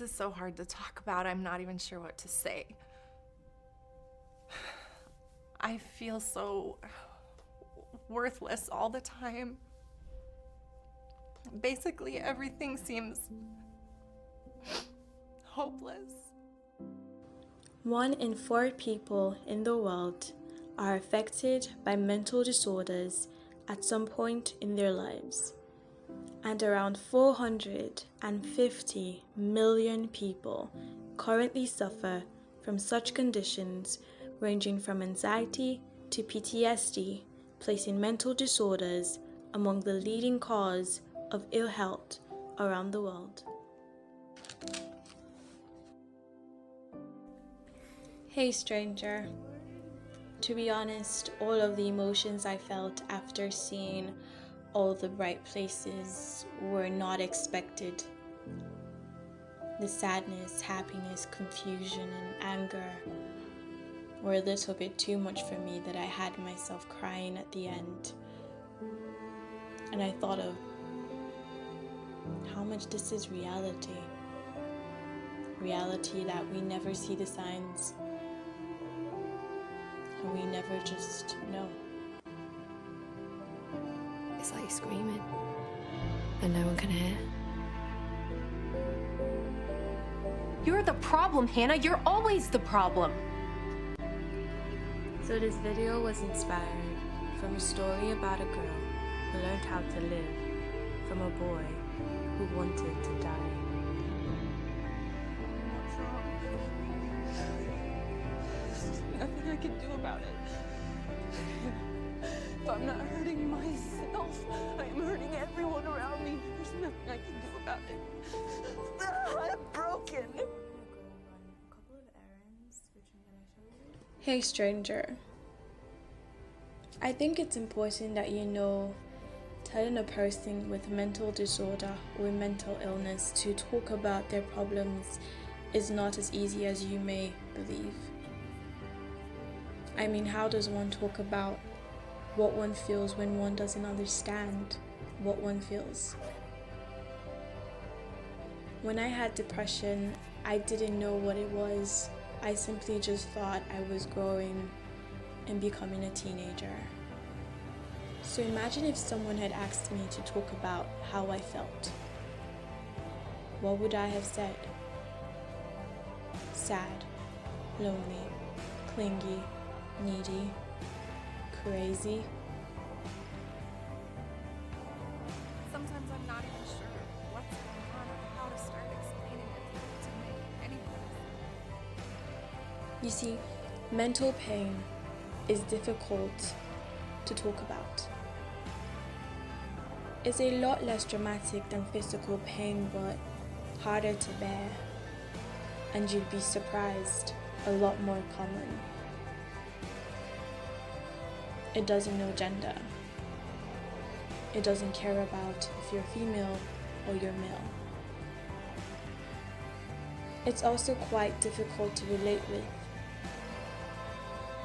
This is so hard to talk about. I'm not even sure what to say. I feel so worthless all the time. Basically, everything seems hopeless. 1 in 4 people in the world are affected by mental disorders at some point in their lives, and around 450 million people currently suffer from such conditions, ranging from anxiety to PTSD, placing mental disorders among the leading cause of ill health around the world. Hey stranger. To be honest, all of the emotions I felt after seeing all the bright places were not expected. The sadness, happiness, confusion, and anger were a little bit too much for me, that I had myself crying at the end. And I thought of how much this is reality. Reality that we never see the signs. And we never just know. It's like screaming, and no one can hear. You're the problem, Hannah. You're always the problem. So this video was inspired from a story about a girl who learned how to live from a boy who wanted to die. Nothing I can do about it. If I'm not hurting myself, I am hurting everyone around me. There's nothing I can do about it. I'm broken. Hey stranger. I think it's important that you know, telling a person with mental disorder or mental illness to talk about their problems is not as easy as you may believe. I mean, how does one talk about what one feels when one doesn't understand what one feels? When I had depression, I didn't know what it was. I simply just thought I was growing and becoming a teenager. So imagine if someone had asked me to talk about how I felt. What would I have said? Sad, lonely, clingy, needy, crazy. Sometimes I'm not even sure what's going on or how to start explaining it to make anyone. You see, mental pain is difficult to talk about. It's a lot less dramatic than physical pain, but harder to bear. And you'd be surprised, a lot more common. It doesn't know gender. It doesn't care about if you're female or you're male. It's also quite difficult to relate with.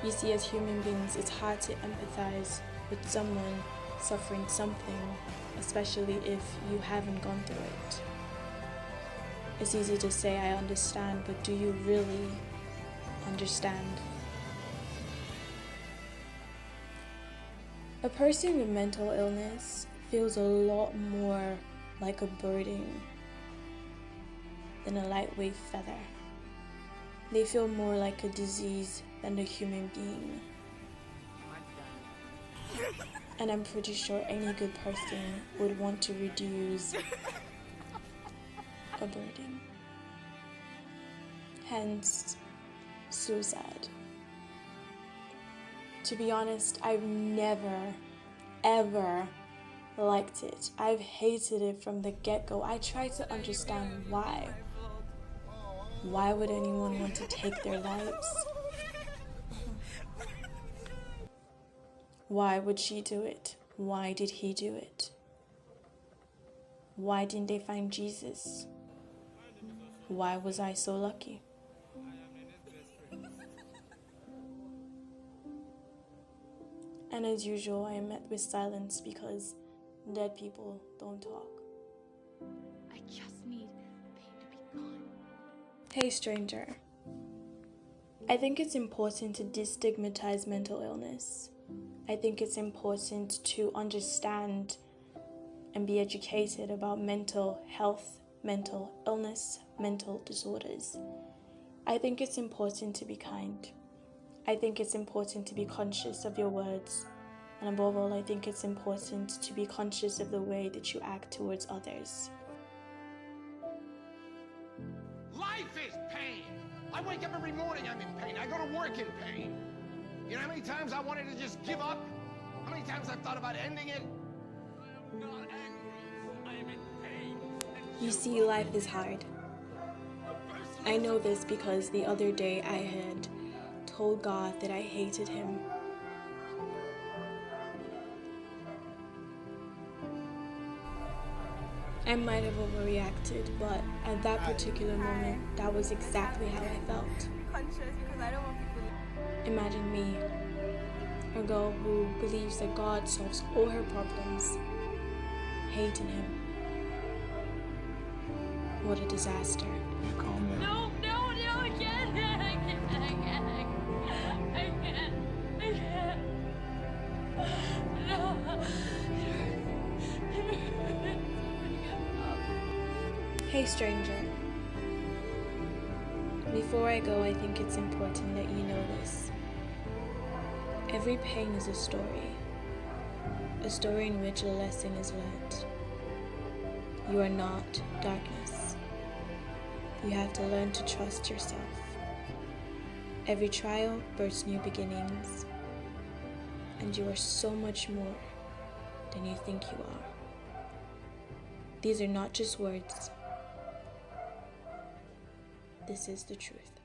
You see, as human beings, it's hard to empathize with someone suffering something, especially if you haven't gone through it. It's easy to say, I understand, but do you really understand? A person with mental illness feels a lot more like a burden than a lightweight feather. They feel more like a disease than a human being. And I'm pretty sure any good person would want to reduce a burden. Hence, suicide. To be honest, I've never, ever liked it. I've hated it from the get-go. I tried to understand why. Why would anyone want to take their lives? Why would she do it? Why did he do it? Why didn't they find Jesus? Why was I so lucky? And as usual, I am met with silence because dead people don't talk. I just need the pain to be gone. Hey stranger, I think it's important to destigmatize mental illness. I think it's important to understand and be educated about mental health, mental illness, mental disorders. I think it's important to be kind. I think it's important to be conscious of your words. And above all, I think it's important to be conscious of the way that you act towards others. Life is pain. I wake up every morning, I'm in pain. I go to work in pain. You know how many times I wanted to just give up? How many times I've thought about ending it? I am not angry. I am in pain. You see, life is hard. I know this because the other day I had told God that I hated him. I might have overreacted, but at that particular moment, that was exactly how I felt. Imagine me, a girl who believes that God solves all her problems, hating him. What a disaster. You calm down. No, I can't. No. Hey stranger, before I go, I think it's important that you know this. Every pain is a story in which a lesson is learned. You are not darkness. You have to learn to trust yourself. Every trial births new beginnings, and you are so much more than you think you are. These are not just words. This is the truth.